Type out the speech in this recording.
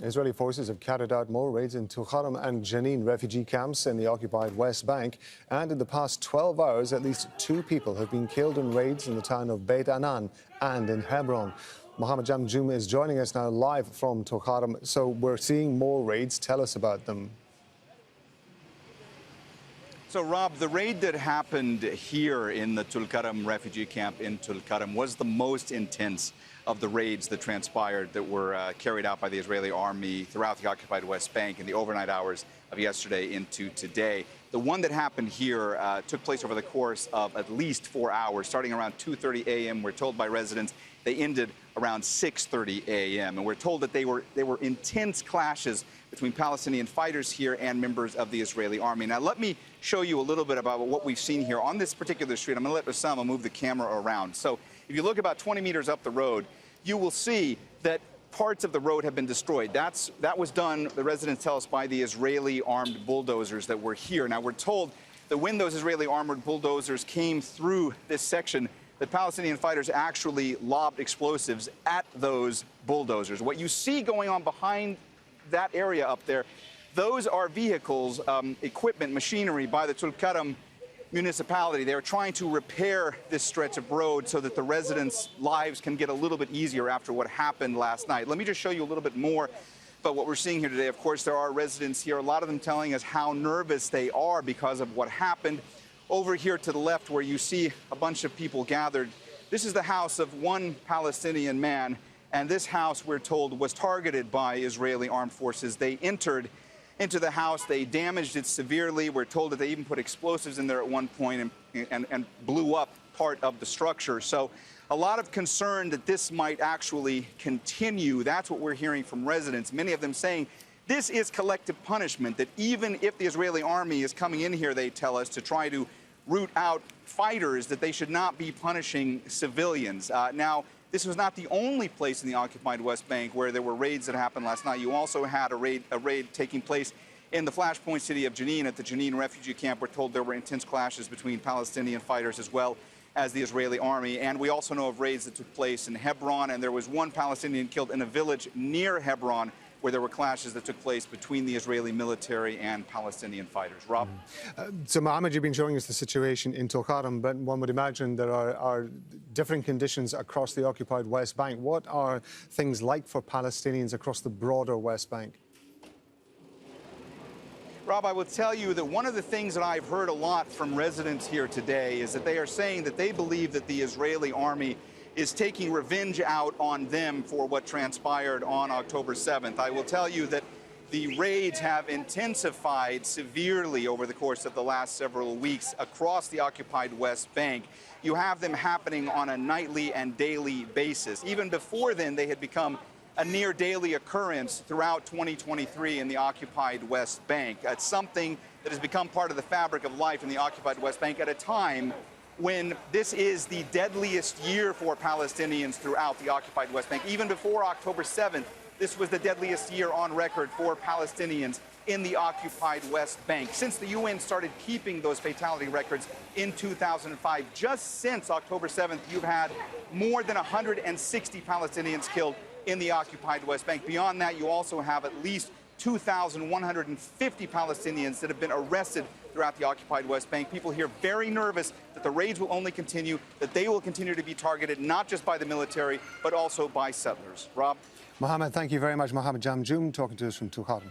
Israeli forces have carried out more raids in Tulkarem and Jenin refugee camps in the occupied West Bank. And in the past 12 hours, at least 2 people have been killed in raids in the town of Beit Annan and in Hebron. Mohammed Jamjoom is joining us now live from Tulkarem. So we're seeing more raids. Tell us about them. So, Rob, the raid that happened here in the Tulkarem refugee camp in Tulkarem was the most intense of the raids that transpired that were carried out by the Israeli army throughout the occupied West Bank in the overnight hours of yesterday into today. The one that happened here took place over the course of at least 4 hours, starting around 2:30 a.m. We're told by residents they ended around 6:30 a.m. And we're told that they were intense clashes between Palestinian fighters here and members of the Israeli army. Now, let me show you a little bit about what we've seen here on this particular street. I'm going to let Osama move the camera around. So if you look about 20 meters up the road, you will see that parts of the road have been destroyed. That was done, the residents tell us, by the Israeli armed bulldozers that were here. Now, we're told that when those Israeli armored bulldozers came through this section, that Palestinian fighters actually lobbed explosives at those bulldozers. What you see going on behind that area up there, those are vehicles, equipment, machinery by the Tulkarem municipality. They're trying to repair this stretch of road so that the residents' lives can get a little bit easier after what happened last night. Let me just show you a little bit more about what we're seeing here today. Of course, there are residents here, a lot of them telling us how nervous they are because of what happened. Over here to the left, where you see a bunch of people gathered, this is the house of one Palestinian man, and this house, we're told, was targeted by Israeli armed forces. They entered into the house, they damaged it severely. We're told that they even put explosives in there at one point and blew up part of the structure. So a lot of concern that this might actually continue. That's what we're hearing from residents, many of them saying this is collective punishment, that even if the Israeli army is coming in here, they tell us, to try to root out fighters, that they should not be punishing civilians. Now, this was not the only place in the occupied West Bank where there were raids that happened last night. You also had a raid taking place in the flashpoint city of Jenin at the Jenin refugee camp. We're told there were intense clashes between Palestinian fighters as well as the Israeli army. And we also know of raids that took place in Hebron, and there was one Palestinian killed in a village near Hebron where there were clashes that took place between the Israeli military and Palestinian fighters. Rob? So, Mohammed, you've been showing us the situation in Tulkarem, but one would imagine there are different conditions across the occupied West Bank. What are things like for Palestinians across the broader West Bank? Rob, I will tell you that one of the things that I've heard a lot from residents here today is that they are saying that they believe that the Israeli army is taking revenge out on them for what transpired on October 7th. I will tell you that the raids have intensified severely over the course of the last several weeks across the occupied West Bank. You have them happening on a nightly and daily basis. Even before then, they had become a near daily occurrence throughout 2023 in the occupied West Bank. It's something that has become part of the fabric of life in the occupied West Bank at a time when this is the deadliest year for Palestinians throughout the occupied West Bank. Even before October 7th, this was the deadliest year on record for Palestinians in the occupied West Bank. Since the UN started keeping those fatality records in 2005, just since October 7th, you've had more than 160 Palestinians killed in the occupied West Bank. Beyond that, you also have at least 2,150 Palestinians that have been arrested throughout the occupied West Bank. People here very nervous that the raids will only continue, that they will continue to be targeted not just by the military, but also by settlers. Rob? Mohammed, thank you very much. Mohammed Jamjoom talking to us from Tulkarem.